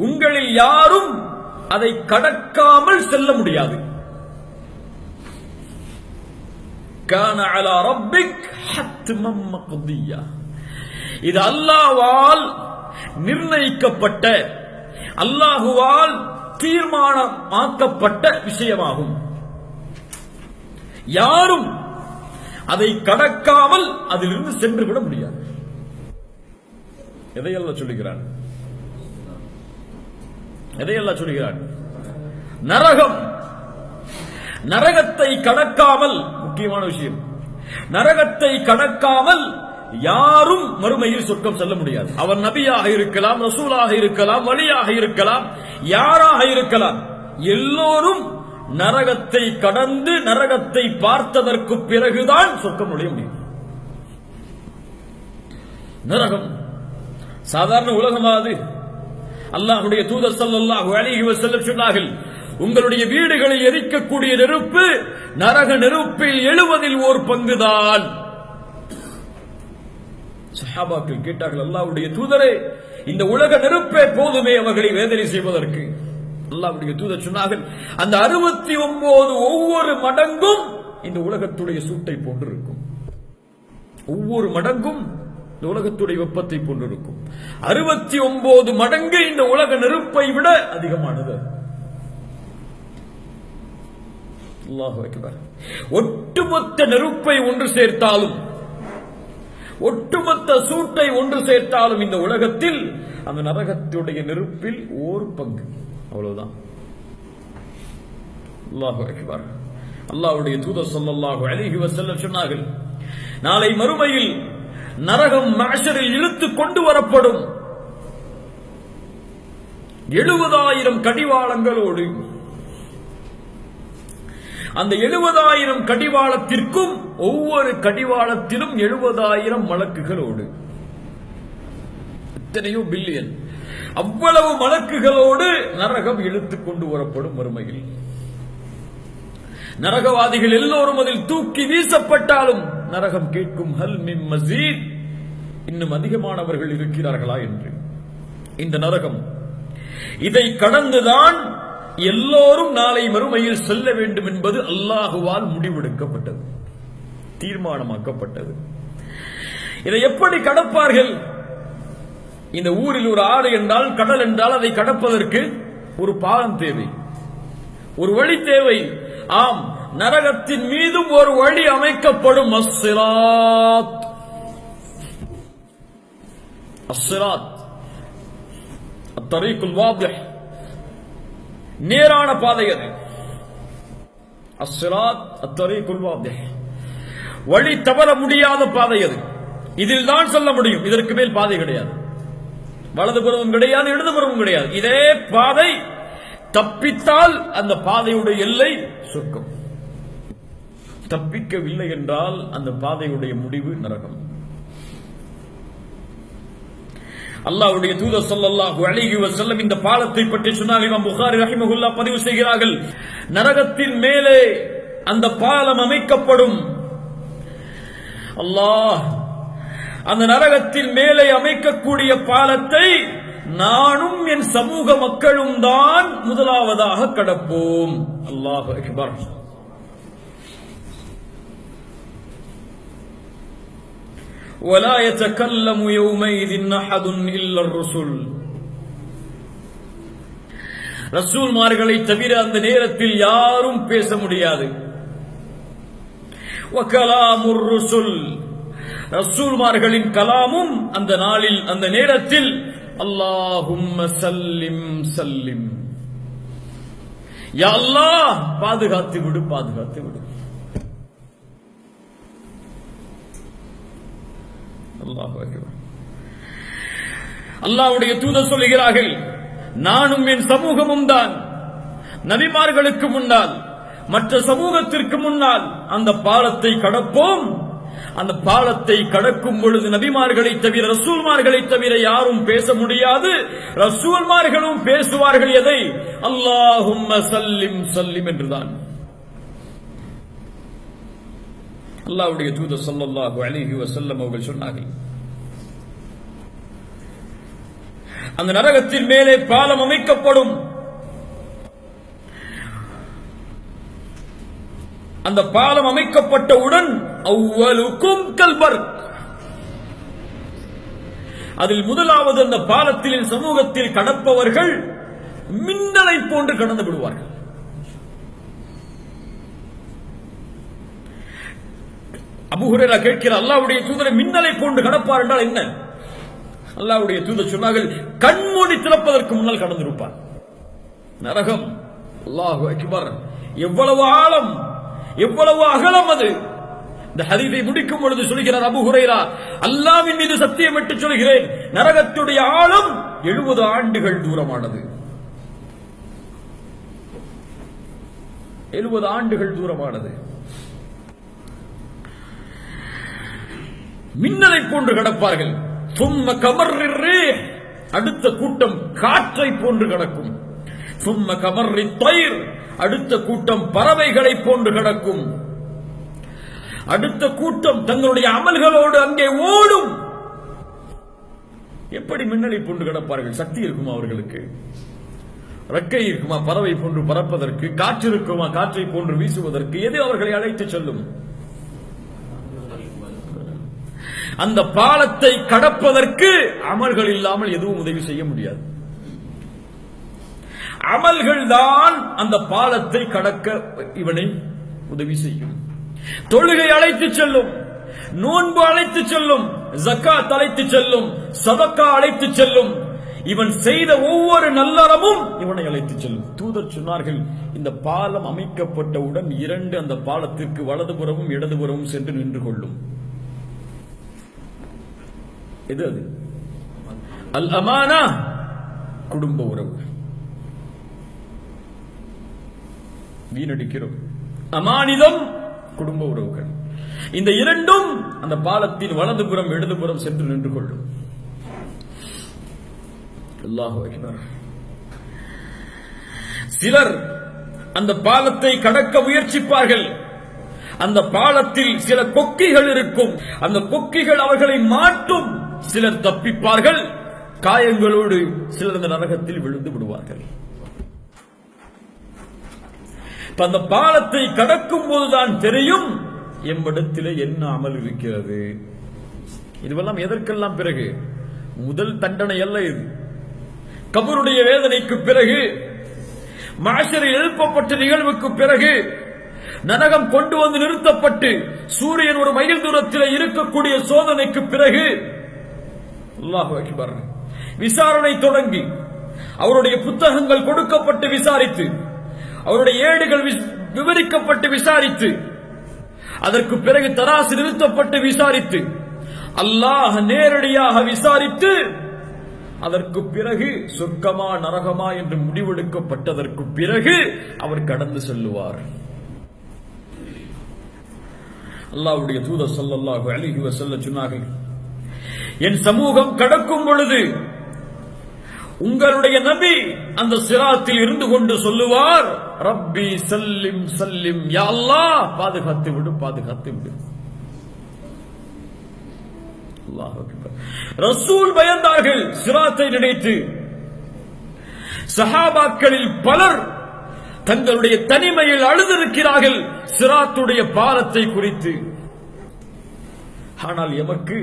உங்களில் யாரும் அதை கடக்காமல் செல்ல முடியாது. கான அலா ரப்பிக் ஹத்மம் மக்தியா. இது அல்லாஹ்வால் நிர்ணயிக்கப்பட்ட, அல்லாஹ்வால் தீர்மானமாக்கப்பட்ட விஷயமாகும். யாரும் அதை கடக்காமல் அதிலிருந்து சென்று விட முடியாது. எதையெல்லாம் சொல்லுகிறான்? எதையெல்லாம் சொல்லுகிறான்? நரகம், நரகத்தை கடக்காமல், முக்கியமான விஷயம், நரகத்தை கடக்காமல் யாரும் மறுமையில் சொர்க்கம் செல்ல முடியாது. அவர் நபியாக இருக்கலாம், ரசூலாக இருக்கலாம், வலியாக இருக்கலாம், யாராக இருக்கலாம், எல்லோரும் நரகத்தை கடந்து நரகத்தை பார்த்ததற்கு பிறகுதான் சொர்க்கம் நுழைய முடியும். நரகம் சாதாரண உலகமாது? அல்லாஹ்வுடைய தூதர் ஸல்லல்லாஹு அலைஹி வஸல்லம் சொன்னார்கள், உங்களுடைய வீடுகளில் எரிக்கக்கூடிய நெருப்பு நரக நெருப்பில் 70 ஒரு பங்குதான். சஹாபாக்கள் கேட்டார்கள், அல்லாஹ்வுடைய தூதரே, இந்த உலக நெருப்பே போதுமே அவர்களை வேதனை செய்வதற்கு. அல்லாஹ்வுடைய தூதர் சொன்னார்கள், அந்த 69 ஒவ்வொரு மடங்கும் இந்த உலகத்துடைய சூட்டை போன்றிருக்கும். ஒவ்வொரு மடங்கும் இந்த உலகத்துடைய வெப்பத்தை போன்றிருக்கும். 69 மடங்கு இந்த உலக நெருப்பை விட அதிகமானது. அல்லாஹு அக்பர். ஒட்டுமொத்த நெருப்பை ஒன்று சேர்த்தாலும், ஒட்டுமொத்த சூட்டை ஒன்று சேர்த்தாலும் இந்த உலகத்தில் அந்த நரகத்துடைய நெருப்பில் 1 பங்கு, அவ்வளவுதான். அல்லாஹு அக்பர். அல்லாஹ்வுடைய தூதர் ஸல்லல்லாஹு அலைஹி வஸல்லம் சொன்னார்கள், நாளை மறுமையில் நரகம் மஹ்ஷரில் இழுத்து கொண்டு வரப்படும் 70,000 கடிவாளங்களோடு. அந்த 70,000 கடிவாளத்திற்கும் ஒவ்வொரு கடிவாளத்திலும் 70,000 மலக்குகளோடு. எத்தனையோ பில்லியன், அவ்வளவு மலக்குகளோடு நரகம் இழுத்துக் கொண்டு வரப்படும் மறுமையில். நரகவாதிகள் எல்லோரும் அதில் தூக்கி வீசப்பட்டாலும் நரகம் கேட்கும், ஹல் மின் மஸீத், இன்னும் அதிகமானவர்கள் இருக்கிறார்களா என்று. இந்த நரகம், இதை கடந்துதான் எல்லோரும் நாளை மறுமையில் செல்ல வேண்டும் என்பது அல்லாஹுவால் முடிவெடுக்கப்பட்டது, தீர்மானமாக்கப்பட்டது. இதை எப்படி கடப்பார்கள்? இந்த ஊரில் ஒரு ஆறு என்றால், கடல் என்றால், அதை கடப்பதற்கு ஒரு பாலம் தேவை, ஒரு வழி தேவை. ஆம், நரகத்தின் மீதும் ஒரு வழி அமைக்கப்படும். அஸ்ஸிராத், அஸ்ஸிராத் அத்தரீக்குல் வாதிஹ், நேரான பாதை அது. அஸ்ஸிராத் அத்தரீக்குல் வாதிஹ், வழி தவற முடியாத பாதை அது. இதில் தான் செல்ல முடியும், இதற்கு மேல் பாதை கிடையாது. வலதுபுறமும் கிடையாது, இடதுபுறமும் கிடையாது. இதே பாதை. தப்பித்தால் அந்த பாதையுடைய எல்லை சொர்க்கம், தப்பிக்கவில்லை என்றால் அந்த பாதையுடைய முடிவு நரகம். அல்லாஹ்வுடைய தூதர் ஸல்லல்லாஹு அலைஹி வஸல்லம் இந்த பாலத்தை பற்றி சொன்னார்கள். இமாம் புகாரி ரஹிமஹுல்லாஹ் பதிவு செய்கிறார்கள், நரகத்தின் மேலே அந்த பாலம் அமைக்கப்படும். அல்லாஹ் அந்த நரகத்தின் மேலே அமைக்கக்கூடிய பாலத்தை நானும் என் சமூக மக்களும் தான் முதலாவதாக கடப்போம். அல்லாஹு அக்பர். ولا يتكلم يومئذ أحد إلا الرسل. ரசூல்மார்களை தவிர அந்த நேரத்தில் யாரும் பேச முடியாது. وكلام الرسل, ரசூல்மார்களின் கலாமும் அந்த நாளில், அந்த நேரத்தில் அல்லாஹும்ம சல்லிம் சல்லிம், யா அல்லாஹ் பாதுகாத்து விடு, பாதுகாத்து விடு. அல்லாஹு அக்பர். அல்லாஹ்வுடைய தூதர் சொல்லுகிறார்கள், நானும் என் சமூகமும் தான் நபிமார்களுக்கு முன்னால், மற்ற சமூகத்திற்கு முன்னால் அந்த பாலத்தை கடப்போம். அந்த பாலத்தை கடக்கும் பொழுது நபிமார்களை தவிர, ரசூல்மார்களை தவிர யாரும் பேச முடியாது. ரசூல்மார்களும் பேசுவார்கள் எதை? அல்லாஹும்ம சல்லிம் சல்லிம் என்றுதான். அல்லாஹ்வுடைய தூதர் ஸல்லல்லாஹு அலைஹி வஸல்லம் அவர்கள் சொன்னார்கள், அந்த நரகத்தின் மேலே பாலம் அமைக்கப்படும். அந்த பாலம் அமைக்கப்பட்டவுடன் அவ்வலுக்கும் கல்பர்க், அதில் முதலாவது அந்த பாலத்தில் சமூகத்தில் கடப்பவர்கள் மின்னலை போன்று கடந்து விடுவார்கள். அபூ ஹுரைரா கேட்கிற, அல்லாஹ்வுடைய தூதரை மின்னலை போன்று கடப்பார் என்றால் என்ன? அல்லாஹ்வுடைய தூதர் சொன்னார்கள், கண்மூடி திறப்பதற்கு முன்னால் கடந்திருப்பார். நரகம், அல்லாஹு அக்பர், எவ்வளவு ஆழம், எவ்வளவு அகலம் அது! இந்த ஹதீஸை முடிக்கும் பொழுது சொல்கிறார் அபூ ஹுரைரா, அல்லாஹ்வின் மீது சத்தியமிட்டு சொல்கிறேன், நரகத்துடைய ஆழம் 70 ஆண்டுகள் தூரமானது. 70 ஆண்டுகள் தூரமானது. மின்னலை போன்று கடப்பார்கள். சும்ம கமர்ரிர் ரீஹ், அடுத்த கூட்டம் காற்றை போன்று கடக்கும். சும்ம கமர்ரித் தைர், அடுத்த கூட்டம் பறவைகளை போன்று கடக்கும். அடுத்த கூட்டம் தங்களுடைய அமல்களோடு அங்கே ஓடும். எப்படி மின்னலை போன்று கடப்பார்கள்? சக்தி இருக்குமா அவர்களுக்கு? ரெக்கை இருக்குமா பறவை போன்று பறப்பதற்கு? காற்று இருக்குமா காற்றை போன்று வீசுவதற்கு? எது அவர்களை அழைத்து செல்லும்? அந்த பாலத்தை கடப்பதற்கு அமல்கள் இல்லாமல் எதுவும் உதவி செய்ய முடியாது. அமல்கள் தான் அந்த பாலத்தை கடக்க இவனை உதவி செய்யும். தொழுகை அழைத்து செல்லும், நோன்பு அழைத்து செல்லும், ஜக்காத் அழைத்து செல்லும், சதக்கா அழைத்து செல்லும். இவன் செய்த ஒவ்வொரு நல்லறமும் இவனை அழைத்து செல்லும். தூதர் சொன்னார்கள், இந்த பாலம் அமைக்கப்பட்டவுடன் 2 அந்த பாலத்திற்கு வலதுபுறமும் இடதுபுறமும் சென்று நின்று கொள்ளும். எது அது? அல் அமானா, குடும்ப உறவு. வீணடிக்கிறோம். அமானிதம், குடும்ப உறவுகள். இந்த 2ம் அந்த பாலத்தின் வலதுபுறம் இடதுபுறம் சென்று நின்று கொள்ளும். அல்லாஹு அக்பர். சிலர் அந்த பாலத்தை கடக்க முயற்சிப்பார்கள். அந்த பாலத்தில் சில கொக்கிகள் இருக்கும். அந்த கொக்கிகள் அவர்களை மாட்டும். சிலர் தப்பிப்பார்கள். காயங்களோடு சிலர் அந்த நரகத்தில் விழுந்து விடுவார்கள். அந்த பாலத்தை கடக்கும் போதுதான் தெரியும் எம்மிடத்திலே என்ன அமல் இருக்கிறது. இதுவெல்லாம் எதற்கெல்லாம் பிறகு? முதல் தண்டனை அல்ல இது. கபருடைய வேதனைக்கு பிறகு, மஹ்ஷரில் எழுப்பப்பட்ட நிகழ்வுக்கு பிறகு, நரகம் கொண்டு வந்து நிறுத்தப்பட்டு சூரியன் ஒரு மைல் தூரத்தில் இருக்கக்கூடிய சோதனைக்கு பிறகு, அல்லாஹு அக்பர், விசாரணை தொடங்கி அவருடைய புத்தகங்கள் கொடுக்கப்பட்டு விசாரித்து, அவருடைய ஏடுகள் விவரிக்கப்பட்டு விசாரித்து, அதற்கு பிறகு தராசு நிறுத்தப்பட்டு விசாரித்து, அல்லாஹ் நேரடியாக விசாரித்து, அதற்கு பிறகு சொர்க்கமா நரகமா என்று முடிவெடுக்கப்பட்டதற்கு பிறகு அவர் கடந்து செல்லுவார். அல்லாஹ்வுடைய தூதர் ஸல்லல்லாஹு அலைஹி வஸல்லம் சொன்னார்கள், என் சமூகம் கடக்கும் பொழுது உங்களுடைய நபி அந்த சிராத்தில் இருந்து கொண்டு சொல்லுவார், ரப்பி சல்லிம் சல்லிம், யா அல்லாஹ் பாதுகாத்து விடு, பாதுகாத்து விடு. அல்லாஹ் அக்பர். ரசூல் பயந்தார்கள் சிராத்தை நினைத்து. சஹாபாக்களில் பலர் தங்களுடைய தனிமையில் அழுதிருக்கிறார்கள் சிராத்துடைய பாலத்தை குறித்து. ஆனால் எமக்கு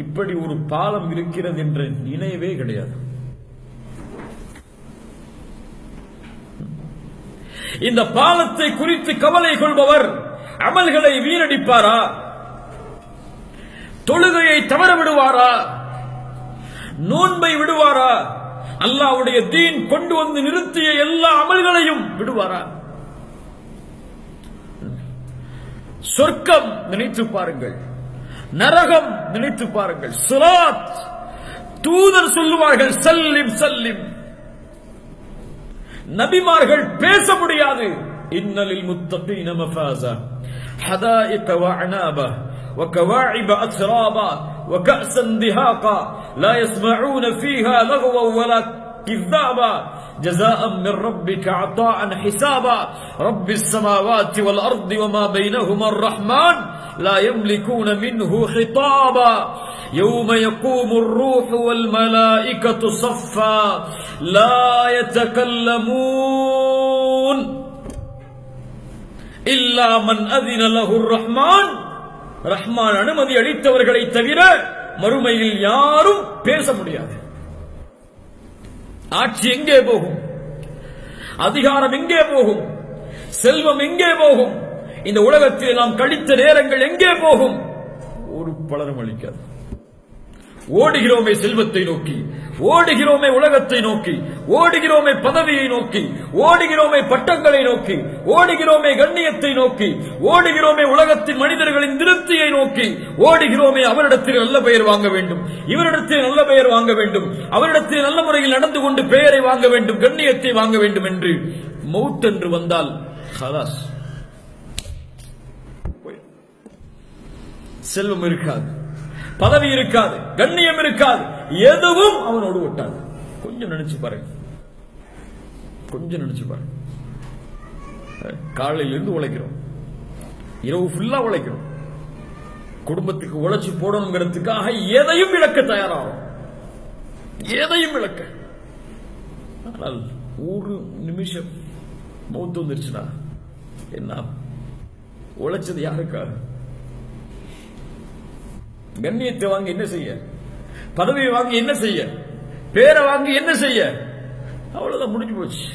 இப்படி ஒரு பாலம் இருக்கிறது என்ற நினைவே கிடையாது. இந்த பாலத்தை குறித்து கவலை கொள்பவர் அமல்களை வீணடிப்பாரா? தொழுகையை தவற விடுவாரா? நோன்பை விடுவாரா? அல்லாஹ்வுடைய தீன் கொண்டு வந்து நிறுத்திய எல்லா அமல்களையும் விடுவாரா? சொர்க்கம் நினைத்து பாருங்கள், நரகம் நினைத்து பாருங்கள், சிராத். தூதர் சொல்லுவார்கள் சல்லிம் சல்லிம். நபிமார்கள் பேச முடியாது. இன்னலில் முத்தகீன மஃபாஸா ஹதாயிக வஅனாபா وكواعب أترابا وكأسا دهاقا لا يسمعون فيها لغوا ولا كذابا جزاء من ربك عطاء حسابا رب السماوات والأرض وما بينهما الرحمن لا يملكون منه خطابا يوم يقوم الروح والملائكة صفا لا يتكلمون إلا من أذن له الرحمن ரஹ்மான் அனுமதி அளித்தவர்களை தவிர மறுமையில் யாரும் பேச முடியாது. ஆட்சி எங்கே போகும்? அதிகாரம் எங்கே போகும்? செல்வம் எங்கே போகும்? இந்த உலகத்தில் நாம் கழித்த நேரங்கள் எங்கே போகும்? ஒரு பலரும் அளிக்காது. ஓடுகிறோமே செல்வத்தை நோக்கி, ஓடுகிறோமே உலகத்தை நோக்கி, ஓடுகிறோமே பதவியை நோக்கி, ஓடுகிறோமே பட்டங்களை நோக்கி, ஓடுகிறோமே கண்ணியத்தை நோக்கி, ஓடுகிறோமே உலகத்தின் மனிதர்களின் திருப்தியை நோக்கி, ஓடுகிறோமே அவரிடத்தில் நல்ல பெயர் வாங்க வேண்டும், இவரிடத்தில் நல்ல பெயர் வாங்க வேண்டும், அவரிடத்தில் நல்ல முறையில் நடந்து கொண்டு பெயரை வாங்க வேண்டும், கண்ணியத்தை வாங்க வேண்டும் என்று மௌத் என்று வந்தால் ஹலாஸ், செல்வம் இருக்காது, பதவி இருக்காது, கண்ணியம் இருக்காது, எதுவும் அவனோடு ஒட்டாது. கொஞ்சம் நினைச்சு பாருங்க, கொஞ்சம் நினைச்சு பாருங்க. காலையில இருந்து உழைக்கிறோம், இரவு ஃபுல்லா உழைக்கிறோம், குடும்பத்துக்கு உழைச்சு போடணுங்கிறதுக்காக எதையும் இழக்க தயாராகும், எதையும் இழக்க. ஆனால் ஒரு நிமிஷம் மௌத்து வந்துருச்சுன்னா என்ன? உழைச்சது யாருக்காக? கண்ணியத்தை வாங்கி என்ன செய்ய? பதவியை வாங்கி என்ன செய்ய? பேரை வாங்கி என்ன செய்ய? அவ்வளவுதான், முடிஞ்சு போச்சு.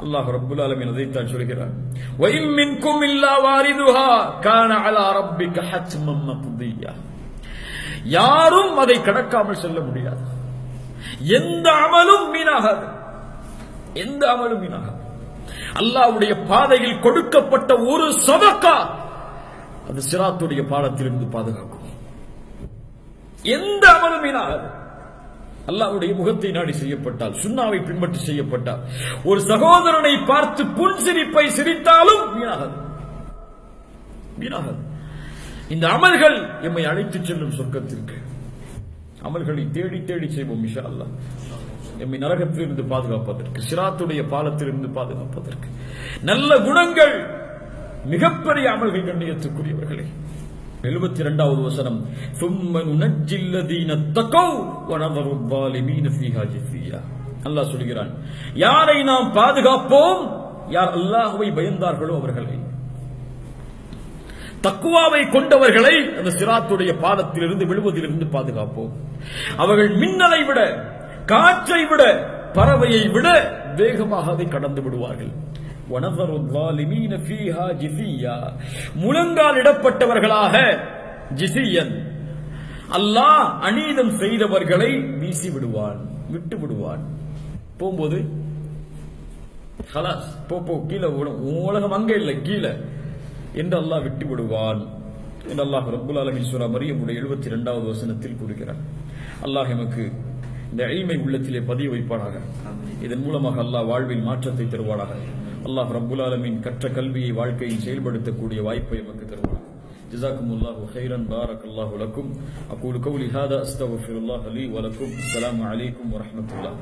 அல்லாஹ் ரப்புல் ஆலமீன் அதைத்தான் சொல்கிறார், வஇம் மின்கும் இல்லா வாரிதுஹா கான அலா ரப்பிக ஹத்மம் மக்தியா. யாரும் அதை கடக்காமல் செல்ல முடியாது. எந்த அமலும் வீணாகாது, எந்த அமலும் வீணாகாது. அல்லாஹ்வுடைய பாதையில் கொடுக்கப்பட்ட ஒரு சதகா அது சிராத்துடைய பாலத்திலிருந்து பாதுகாக்கும். எந்த அமலும் வீணாகாது. அல்லாஹ்வுடைய முகத்தை நாடி செய்யப்பட்டால், சுன்னாவை பின்பற்றி செய்யப்பட்டால், ஒரு சகோதரனை பார்த்து புன்சிரிப்பை சிரித்தாலும் வீணாகாது, வீணாகாது. இந்த அமல்கள் எம்மை அழைத்துச் செல்லும் சொர்க்கத்திற்கு. அமல்களை தேடி தேடி செய்வோம் இன்ஷா அல்லாஹ், எம்மை நரகத்திலிருந்து பாதுகாப்பதற்கு, சிராத்துடைய பாலத்திலிருந்து பாதுகாப்பதற்கு. நல்ல குணங்கள், மிகப்பெரிய அமல்கள் கண்ணியத்துக்குரியவர்களே. 72வது வசனம், ثُمَّ نُنَجِّي الَّذِينَ اتَّقَوْا وَنَذَرُ الظَّالِمِينَ فِيهَا جِثِيًّا. அல்லாஹ் சொல்கிறான், யாரை நாம் பாதுகாப்போம்? யார் அல்லாஹ்வை பயந்தார்களோ அவர்களை, தக்வாவை கொண்டவர்களை அந்த சிராத்துடைய பாலத்திலிருந்து விழுவதிலிருந்து பாதுகாப்போம். அவர்கள் மின்னலை விட, காற்றை விட, பறவையை விட வேகமாக அதை கடந்து விடுவார்கள். وَنَذَرُ الظَّالِمِينَ فِيهَا جِثِيًّا. முழங்கால் இடப்பட்டவர்களாக, ஜிசியன், அல்லாஹ் அநீதம் செய்தவர்களை வீசி விடுவான், விட்டு விடுவான். போகும்போது ஹலாஸ், போ கீழே, உலகம் அங்கே இல்லை கீழே என்று அல்லாஹ் விட்டு விடுவான் என்று அல்லாஹ் ரப்புல் ஆலமீன் சூரா மரியமுடைய 72வது வசனத்தில் கூறுகிறான். அல்லாஹ் எமக்கு இந்த இல்மை உள்ளத்திலே பதிய வைப்பானாக. இதன் மூலமாக அல்லாஹ் வாழ்வில் மாற்றத்தை தருவானாக. அல்லாஹ் ரப்புல் ஆலமீன் கற்ற கல்வியை வாழ்க்கையில் செயல்படுத்தக்கூடிய வாய்ப்பை எமக்கு தருவானாக. ஜஸாக்குமுல்லாஹு கைரன், பாரக்கல்லாஹு லக்கும். அகூலு கௌலி ஹாதா அஸ்தக்ஃபிருல்லாஹ் லீ வ லக்கும். அஸ்ஸலாமு அலைக்கும் வ ரஹ்மத்துல்லாஹ்.